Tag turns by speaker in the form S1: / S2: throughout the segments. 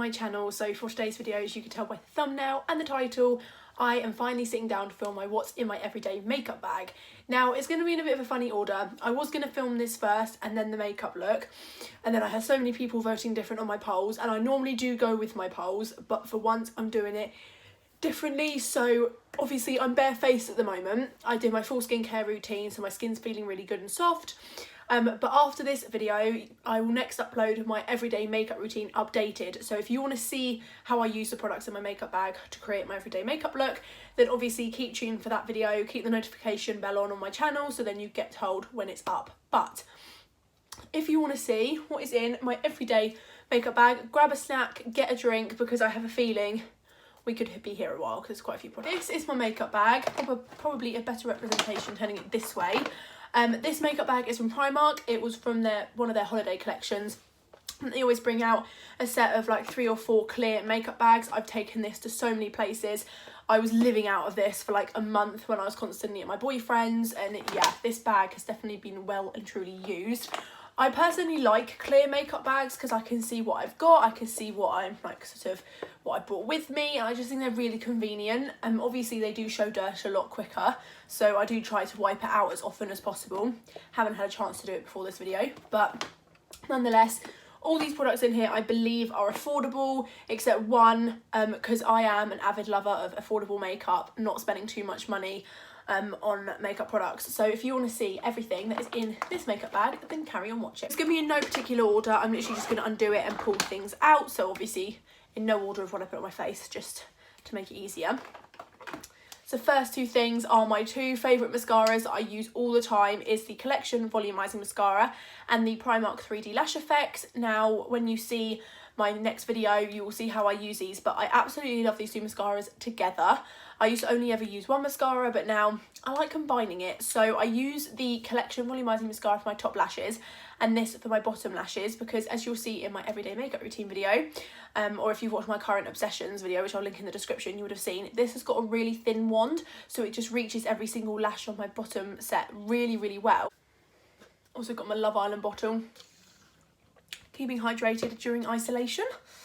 S1: my channel. So for today's video, as you can tell by the thumbnail and the title, I am finally sitting down to film my what's in my everyday makeup bag. Now it's going to be in a bit of a funny order. I was going to film this first and then the makeup look, and then I had so many people voting different on my polls, and I normally do go with my polls, but for once I'm doing it differently. So obviously I'm barefaced at the moment. I did my full skincare routine, so my skin's feeling really good and soft. But after this video, I will next upload my everyday makeup routine updated. So if you want to see how I use the products in my makeup bag to create my everyday makeup look, then obviously keep tuned for that video, keep the notification bell on my channel, so then you get told when it's up. But if you want to see what is in my everyday makeup bag, grab a snack, get a drink, because I have a feeling we could be here a while because there's quite a few products. This is my makeup bag, probably a better representation turning it this way. This makeup bag is from Primark. It was from one of their holiday collections. They always bring out a set of like 3 or 4 clear makeup bags. I've taken this to so many places. I was living out of this for like a month when I was constantly at my boyfriend's, and yeah, this bag has definitely been well and truly used. I personally like clear makeup bags because I can see what I've got, I can see what I'm like, sort of what I brought with me, and I just think they're really convenient. Obviously they do show dirt a lot quicker, so I do try to wipe it out as often as possible. Haven't had a chance to do it before this video, but nonetheless, all these products in here I believe are affordable, except one, because I am an avid lover of affordable makeup, not spending too much money on makeup products. So if you want to see everything that is in this makeup bag, then carry on watching. It's going to be in no particular order. I'm literally just going to undo it and pull things out. So obviously in no order of what I put on my face, just to make it easier. So first 2 things are my 2 favourite mascaras that I use all the time, is the Collection Volumizing Mascara and the Primark 3D Lash Effect. Now when you see my next video, you will see how I use these, but I absolutely love these 2 mascaras together. I used to only ever use one mascara, but now I like combining it. So I use the Collection Volumizing Mascara for my top lashes and this for my bottom lashes, because as you'll see in my everyday makeup routine video, or if you've watched my current obsessions video, which I'll link in the description, you would have seen this has got a really thin wand, so it just reaches every single lash on my bottom set really, really well. Also got my Love Island bottle, keeping hydrated during isolation.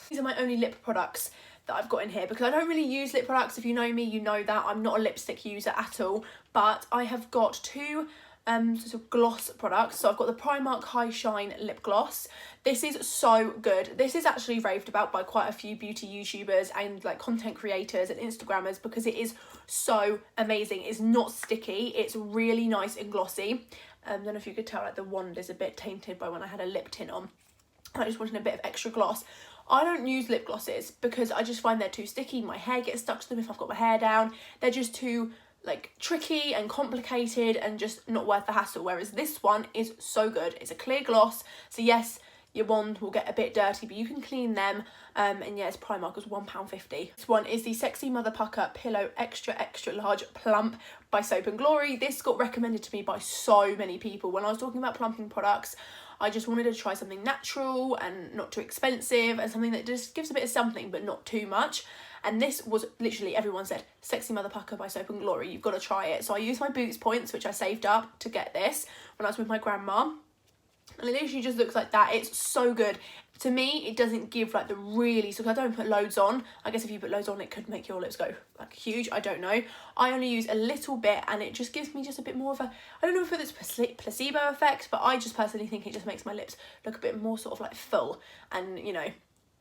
S1: These are my only lip products that I've got in here, because I don't really use lip products. If you know me, you know that I'm not a lipstick user at all, but I have got 2 sort of gloss products. So I've got the Primark High Shine lip gloss. This is so good. This is actually raved about by quite a few beauty YouTubers and like content creators and Instagrammers, because it is so amazing. It's not sticky, it's really nice and glossy. I don't know if you could tell, like the wand is a bit tainted by when I had a lip tint on. I just wanted a bit of extra gloss. I don't use lip glosses because I just find they're too sticky. My hair gets stuck to them if I've got my hair down. They're just too like tricky and complicated and just not worth the hassle. Whereas this one is so good. It's a clear gloss. So yes, your wand will get a bit dirty, but you can clean them. And yeah, it's Primark, was £1.50. This one is the Sexy Mother Pucker Pillow Extra Extra Large Plump by Soap & Glory. This got recommended to me by so many people. When I was talking about plumping products, I just wanted to try something natural and not too expensive, and something that just gives a bit of something but not too much. And this was literally, everyone said, Sexy Mother Pucker by Soap & Glory, you've got to try it. So I used my Boots points, which I saved up to get this when I was with my grandma. And it literally just looks like that. It's so good. To me, it doesn't give like the really, so I don't put loads on. I guess if you put loads on, it could make your lips go like huge. I don't know. I only use a little bit, and it just gives me just a bit more of a, I don't know if it's placebo effect, but I just personally think it just makes my lips look a bit more sort of like full and, you know,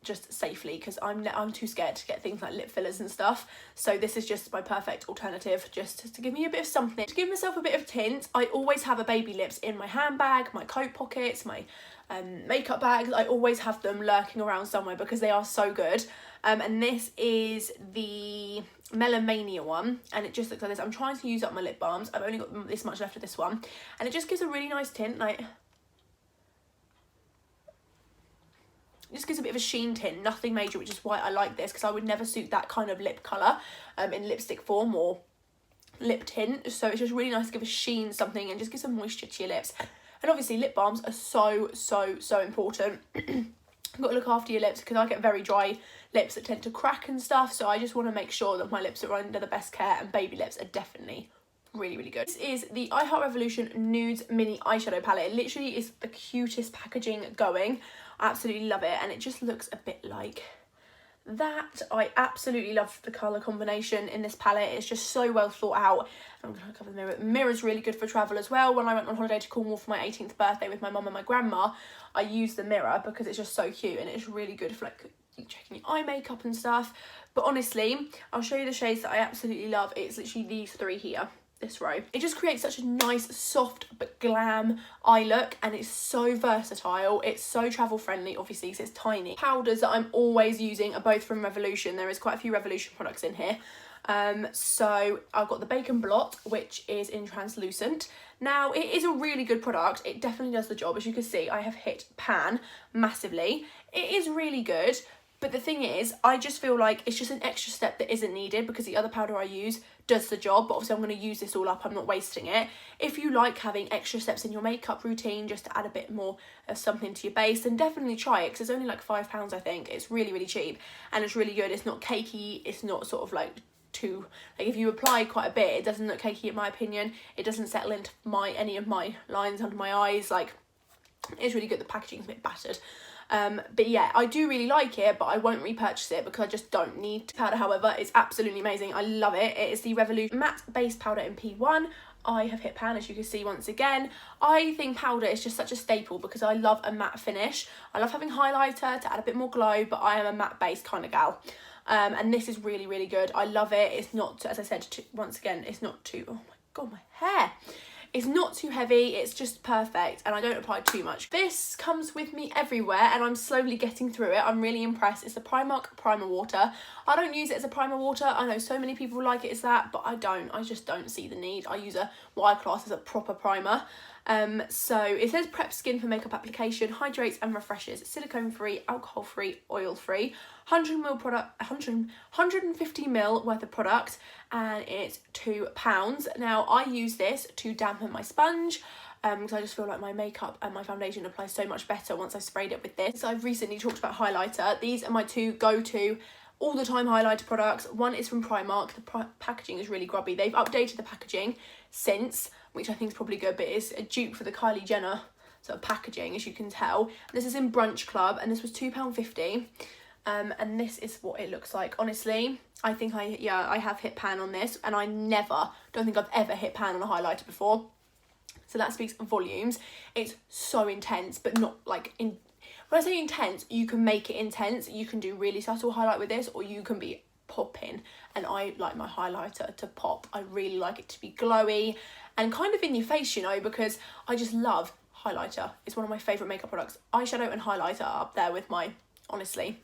S1: just safely, because I'm too scared to get things like lip fillers and stuff. So this is just my perfect alternative, just to give me a bit of something, to give myself a bit of tint. I always have a baby lips in my handbag, my coat pockets, my makeup bags. I always have them lurking around somewhere because they are so good. And this is the Melamania one, and it just looks like this. I'm trying to use up my lip balms. I've only got this much left of this one, and it just gives a really nice tint, like it just gives a bit of a sheen tint, nothing major, which is why I like this, because I would never suit that kind of lip colour in lipstick form or lip tint. So it's just really nice to give a sheen something and just give some moisture to your lips. And obviously lip balms are so important. You've got to look after your lips, because I get very dry lips that tend to crack and stuff, so I just want to make sure that my lips are under the best care, and baby lips are definitely really, really good. This is the I Heart Revolution Nudes Mini Eyeshadow Palette. It literally is the cutest packaging going. I absolutely love it, and it just looks a bit like that. I absolutely love the colour combination in this palette. It's just so well thought out. I'm going to cover the mirror. The mirror's really good for travel as well. When I went on holiday to Cornwall for my 18th birthday with my mum and my grandma, I used the mirror because it's just so cute and it's really good for like checking your eye makeup and stuff. But honestly, I'll show you the shades that I absolutely love. It's literally these three here. This row. It just creates such a nice, soft but glam eye look, and it's so versatile. It's so travel friendly, obviously, because it's tiny. Powders that I'm always using are both from Revolution. There is quite a few Revolution products in here. So I've got the Bacon Blot, which is in translucent. Now, it is a really good product. It definitely does the job. As you can see, I have hit pan massively. It is really good. But the thing is, I just feel like it's just an extra step that isn't needed because the other powder I use does the job. But obviously I'm going to use this all up. I'm not wasting it. If you like having extra steps in your makeup routine just to add a bit more of something to your base, then definitely try it because it's only like £5, I think. It's really, really cheap and it's really good. It's not cakey. It's not sort of like too, like if you apply quite a bit, it doesn't look cakey in my opinion. It doesn't settle into any of my lines under my eyes. Like, it's really good. The packaging's a bit battered. But yeah, I do really like it, but I won't repurchase it because I just don't need to. Powder, however, is absolutely amazing. I love it. It is the Revolution Matte Base Powder in P1. I have hit pan, as you can see once again. I think powder is just such a staple because I love a matte finish. I love having highlighter to add a bit more glow, but I am a matte base kind of gal. And this is really, really good. I love it. It's not, as I said, once again, it's not too, oh my God, my hair. It's not too heavy, it's just perfect, and I don't apply too much. This comes with me everywhere, and I'm slowly getting through it. I'm really impressed. It's the Primark Primer Water. I don't use it as a primer water. I know so many people like it as that, but I don't. I just don't see the need. I use what I class as a proper primer. So it says prep skin for makeup application, hydrates and refreshes, silicone-free, alcohol-free, oil-free, 100ml product, 150ml worth of product, and it's £2. Now I use this to dampen my sponge because I just feel like my makeup and my foundation applies so much better once I've sprayed it with this. So I've recently talked about highlighter. These are my two go-to all the time highlighter products. One is from Primark. The packaging is really grubby. They've updated the packaging since, which I think is probably good, but it's a dupe for the Kylie Jenner sort of packaging, as you can tell. This is in Brunch Club, and this was £2.50. And this is what it looks like. Honestly, I think I have hit pan on this, and I don't think I've ever hit pan on a highlighter before. So that speaks volumes. It's so intense, but not like when I say intense, you can make it intense. You can do really subtle highlight with this, or you can be popping. And I like my highlighter to pop. I really like it to be glowy and kind of in your face, you know, because I just love highlighter. It's one of my favourite makeup products. Eyeshadow and highlighter are up there with honestly,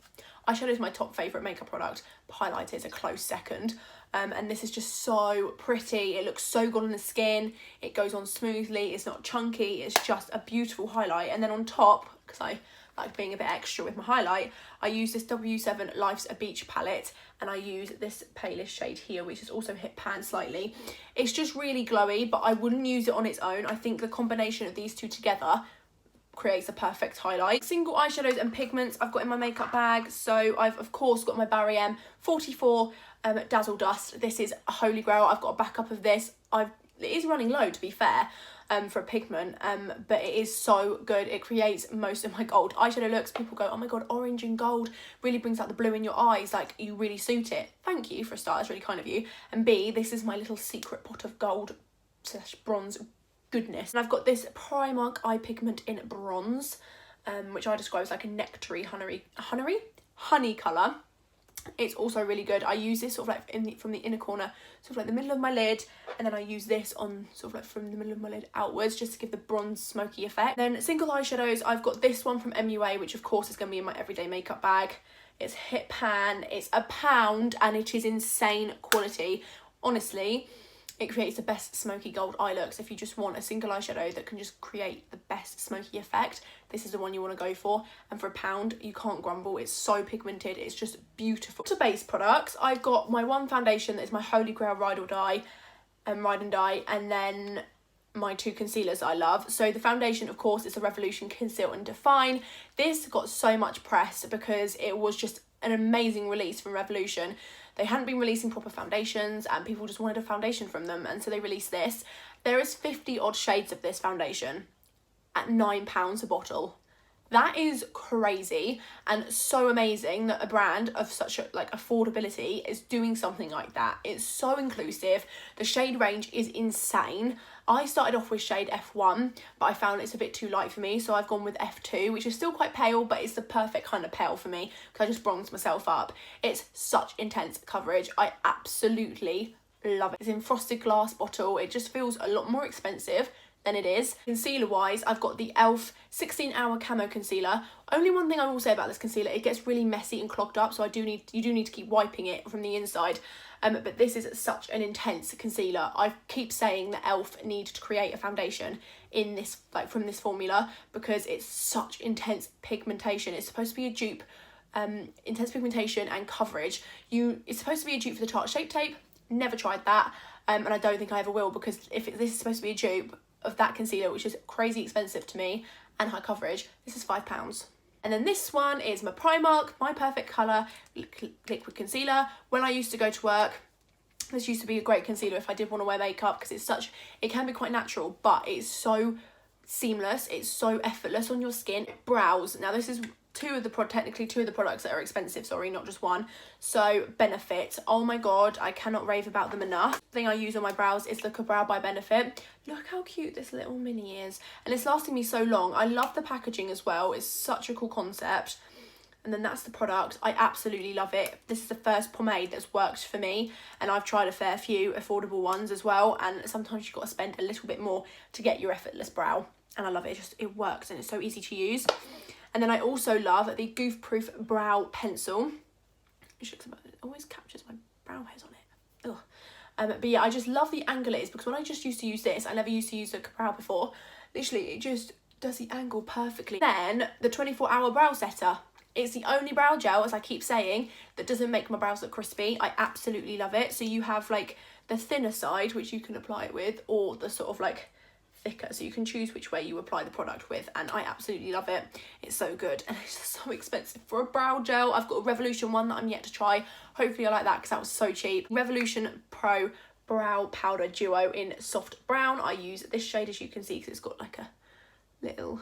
S1: eyeshadow is my top favourite makeup product. Highlighter is a close second. And this is just so pretty. It looks so good on the skin. It goes on smoothly. It's not chunky. It's just a beautiful highlight. And then on top, because I like being a bit extra with my highlight, I use this W7 Life's a Beach palette, and I use this palest shade here, which is also hit pan slightly. It's just really glowy, but I wouldn't use it on its own. I think the combination of these two together creates a perfect highlight. Single eyeshadows and pigments I've got in my makeup bag. So I've of course got my Barry M 44 Dazzle Dust. This is a holy grail. I've got a backup of this. It is running low, to be fair, for a pigment, but it is so good. It creates most of my gold eyeshadow looks. People go, oh my God, orange and gold really brings out the blue in your eyes. Like, you really suit it. Thank you for a start. That's really kind of you. And B, this is my little secret pot of gold / bronze goodness. And I've got this Primark eye pigment in bronze, which I describe as like a nectary honey colour. It's also really good. I use this sort of like from the inner corner, sort of like the middle of my lid, and then I use this on sort of like from the middle of my lid outwards, just to give the bronze smoky effect. Then single eyeshadows, I've got this one from MUA, which of course is going to be in my everyday makeup bag. It's hit pan, it's £1, and it is insane quality. Honestly, it creates the best smoky gold eye look. So if you just want a single eyeshadow that can just create the best smoky effect, this is the one you want to go for. And for £1, you can't grumble. It's so pigmented. It's just beautiful. To base products, I've got my one foundation that is my Holy Grail Ride and Die, and then my two concealers that I love. So the foundation, of course, is the Revolution Conceal and Define. This got so much press because it was just an amazing release from Revolution. They hadn't been releasing proper foundations and people just wanted a foundation from them, and so they released this. There is 50 odd shades of this foundation at £9 a bottle. That is crazy and so amazing that a brand of such a, like, affordability is doing something like that. It's so inclusive. The shade range is insane. I started off with shade F1, but I found it's a bit too light for me, so I've gone with F2, which is still quite pale, but it's the perfect kind of pale for me because I just bronzed myself up. It's such intense coverage. I absolutely love it. It's in frosted glass bottle. It just feels a lot more expensive than it is. Concealer wise, I've got the e.l.f. 16-hour camo concealer. Only one thing I will say about this concealer, it gets really messy and clogged up, so you do need to keep wiping it from the inside. But this is such an intense concealer. I keep saying that e.l.f. need to create a foundation in this, like, from this formula, because it's such intense pigmentation. It's supposed to be a dupe, intense pigmentation and coverage. It's supposed to be a dupe for the Tarte Shape Tape. Never tried that, and I don't think I ever will, because if this is supposed to be a dupe of that concealer, which is crazy expensive to me and high coverage, this is £5. And then this one is my Primark My Perfect Colour liquid concealer. When I used to go to work, this used to be a great concealer if I did want to wear makeup, because it can be quite natural, but it's so seamless, it's so effortless on your skin. Brows, now this is technically two of the products that are expensive, sorry, not just one. So Benefit, oh my god, I cannot rave about them enough. The thing I use on my brows is the Brow by Benefit. Look how cute this little mini is, and it's lasting me so long. I love the packaging as well, it's such a cool concept. And then that's the product. I absolutely love it. This is the first pomade that's worked for me, and I've tried a fair few affordable ones as well, and sometimes you've got to spend a little bit more to get your effortless brow, and I love it. It works and it's so easy to use. And then I also love the Goof Proof Brow Pencil. It always captures my brow hairs on it. Ugh. But yeah, I just love the angle it is, because when I just used to use this, I never used to use the brow before. Literally, it just does the angle perfectly. Then the 24-hour brow setter. It's the only brow gel, as I keep saying, that doesn't make my brows look crispy. I absolutely love it. So you have like the thinner side, which you can apply it with, or the sort of like thicker, so you can choose which way you apply the product with, and I absolutely love it. It's so good, and it's just so expensive for a brow gel. I've got a Revolution one that I'm yet to try. Hopefully I like that, because that was so cheap. Revolution Pro Brow Powder Duo in Soft Brown. I use this shade, as you can see, because it's got like a little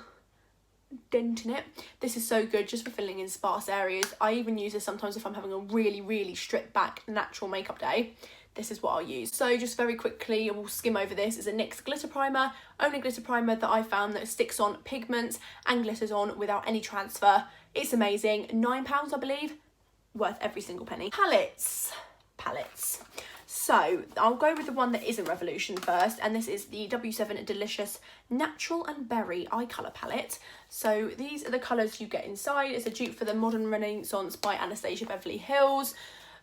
S1: dent in it. This is so good just for filling in sparse areas. I even use this sometimes if I'm having a really stripped back natural makeup day. This is what I'll use. So just very quickly, we'll skim over this. It's a NYX glitter primer. Only glitter primer that I found that sticks on pigments and glitters on without any transfer. It's amazing. £9, I believe. Worth every single penny. Palettes. So I'll go with the one that isn't Revolution first, and this is the W7 Delicious Natural and Berry Eye Colour Palette. So these are the colours you get inside. It's a dupe for the Modern Renaissance by Anastasia Beverly Hills.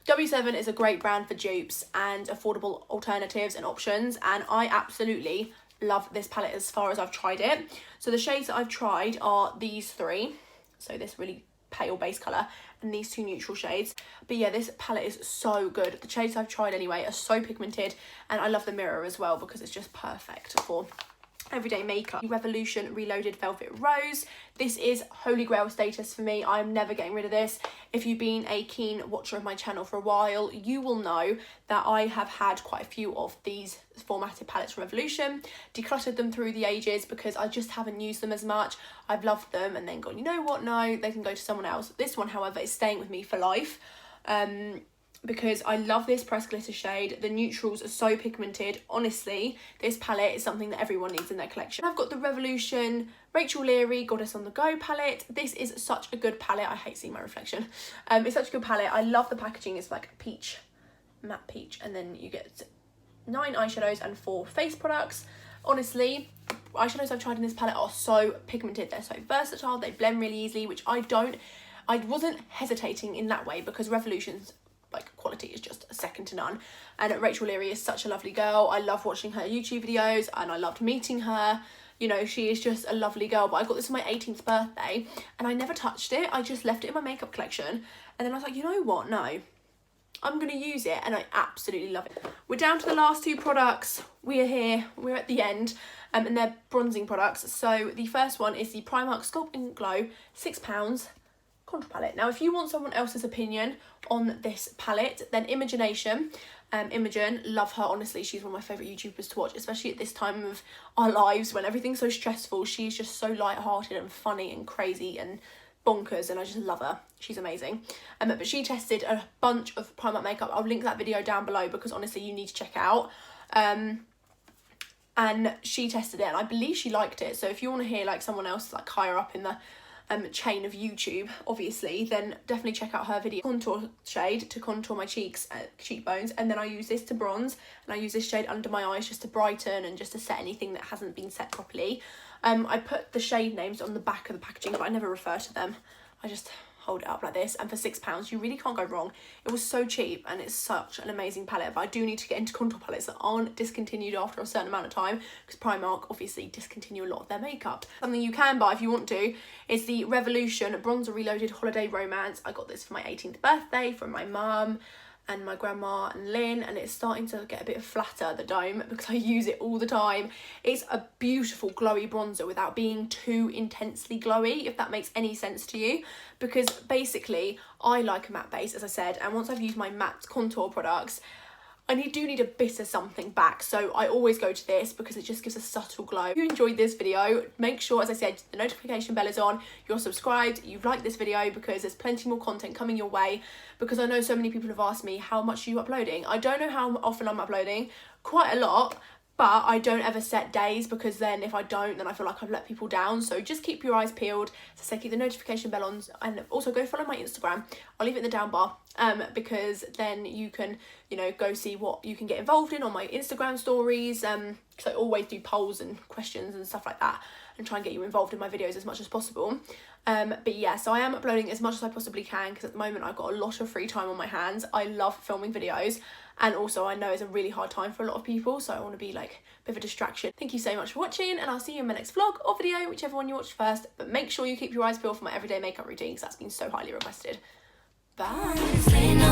S1: W7 is a great brand for dupes and affordable alternatives and options, and I absolutely love this palette as far as I've tried it. So the shades that I've tried are these three, so this really pale base colour and these two neutral shades. But yeah, this palette is so good. The shades I've tried anyway are so pigmented, and I love the mirror as well because it's just perfect for everyday makeup. Revolution Reloaded Velvet Rose. This is holy grail status for me. I'm never getting rid of this. If you've been a keen watcher of my channel for a while, you will know that I have had quite a few of these formatted palettes from Revolution, decluttered them through the ages because I just haven't used them as much. I've loved them and then gone, you know what, no, they can go to someone else. This one, however, is staying with me for life. Because I love this pressed glitter shade. The neutrals are so pigmented. Honestly, this palette is something that everyone needs in their collection. I've got the Revolution Rachel Leary Goddess on the Go palette. This is such a good palette. I hate seeing my reflection. It's such a good palette. I love the packaging. It's like a peach, matte peach. And then you get 9 eyeshadows and 4 face products. Honestly, eyeshadows I've tried in this palette are so pigmented. They're so versatile. They blend really easily, which I wasn't hesitating in that way because Revolution's quality is just second to none, and Rachel Leary is such a lovely girl. I love watching her YouTube videos and I loved meeting her. You know, she is just a lovely girl. But I got this on my 18th birthday and I never touched it. I just left it in my makeup collection, and then I was like, you know what, no, I'm gonna use it, and I absolutely love it. We're down to the last 2 products. We are here, we're at the end, and they're bronzing products. So the first one is the Primark Sculpt and Glow £6 contour palette. Now if you want someone else's opinion on this palette, then Imagination Imogen, love her, honestly, she's one of my favourite YouTubers to watch, especially at this time of our lives when everything's so stressful. She's just so light-hearted and funny and crazy and bonkers, and I just love her. She's amazing. But she tested a bunch of Primark makeup. I'll link that video down below because honestly you need to check it out. And she tested it and I believe she liked it, so if you want to hear like someone else like higher up in the chain of YouTube, obviously, then definitely check out her video. Contour shade to contour my cheekbones, and then I use this to bronze, and I use this shade under my eyes just to brighten and just to set anything that hasn't been set properly. I put the shade names on the back of the packaging, but I never refer to them. I just hold it up like this, and for £6 you really can't go wrong. It was so cheap and it's such an amazing palette, but I do need to get into contour palettes that aren't discontinued after a certain amount of time, because Primark obviously discontinue a lot of their makeup. Something you can buy if you want to is the Revolution Bronzer Reloaded Holiday Romance. I got this for my 18th birthday from my mum and my grandma and Lynn, and it's starting to get a bit flatter, the dome, because I use it all the time. It's a beautiful glowy bronzer without being too intensely glowy, if that makes any sense to you, because basically I like a matte base, as I said, and once I've used my matte contour products, I do need a bit of something back, so I always go to this because it just gives a subtle glow. If you enjoyed this video, make sure, as I said, the notification bell is on, you're subscribed, you've liked this video, because there's plenty more content coming your way, because I know so many people have asked me how much are you uploading. I don't know how often I'm uploading, quite a lot, but I don't ever set days, because then if I don't, then I feel like I've let people down. So just keep your eyes peeled. So say keep the notification bell on, and also go follow my Instagram. I'll leave it in the down bar, because then you can, you know, go see what you can get involved in on my Instagram stories. Because I always do polls and questions and stuff like that, and try and get you involved in my videos as much as possible. But yeah, so I am uploading as much as I possibly can, because at the moment I've got a lot of free time on my hands. I love filming videos, and also I know it's a really hard time for a lot of people, so I want to be like a bit of a distraction. Thank you so much for watching, and I'll see you in my next vlog or video, whichever one you watch first. But make sure you keep your eyes peeled for my everyday makeup routine, because that's been so highly requested. Bye.